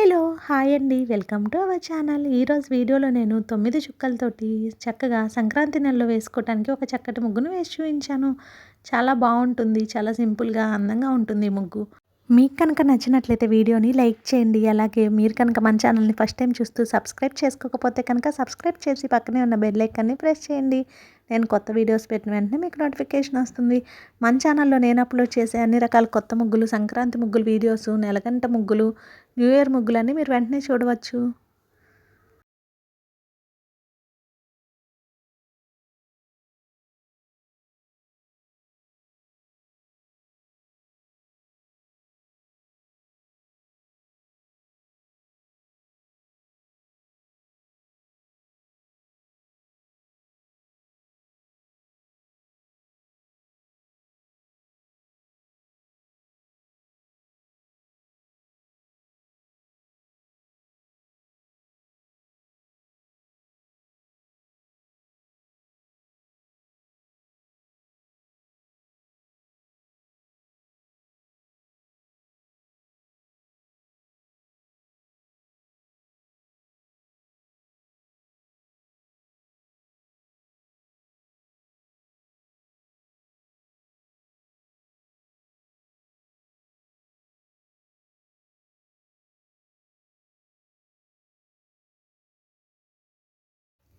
Hello! Hi అండి. Welcome to our channel. ఈరోజు వీడియోలో నేను 9 చుక్కలతోటి చక్కగా సంక్రాంతి నెలలో వేసుకోవటానికి ఒక చక్కటి ముగ్గును వేసి చూయించాను. చాలా బావుంటుంది. చాలా సింపుల్‌గా, అందంగా ఉంటుంది ఈ ముగ్గు. మీకు కనుక నచ్చినట్లయితే వీడియోని లైక్ చేయండి. అలాగే మీరు కనుక మన ఛానల్‌ని ఫస్ట్ టైం చూస్తూ సబ్స్క్రైబ్ చేసుకోకపోతే కనుక సబ్స్క్రైబ్ చేసి పక్కనే ఉన్న బెల్ ఐకాన్‌ని ప్రెస్ చేయండి. నేను కొత్త వీడియోస్ పెట్టిన వెంటనే మీకు నోటిఫికేషన్ వస్తుంది. మన ఛానల్‌లో నేను అప్లోడ్ చేసే అన్ని రకాల కొత్త ముగ్గులు, సంక్రాంతి ముగ్గులు వీడియోస్, నెలగంట ముగ్గులు, న్యూ ఇయర్ ముగ్గులన్నీ మీరు వెంటనే చూడవచ్చు.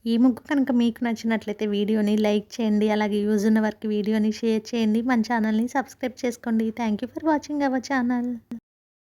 ఈ ముగ్గు కనుక మీకు నచ్చినట్లయితే వీడియోని లైక్ చేయండి. అలాగే యూజ్ ఉన్న వారికి వీడియోని షేర్ చేయండి. మన ఛానల్‌ని సబ్స్క్రైబ్ చేసుకోండి. Thank you for watching our channel.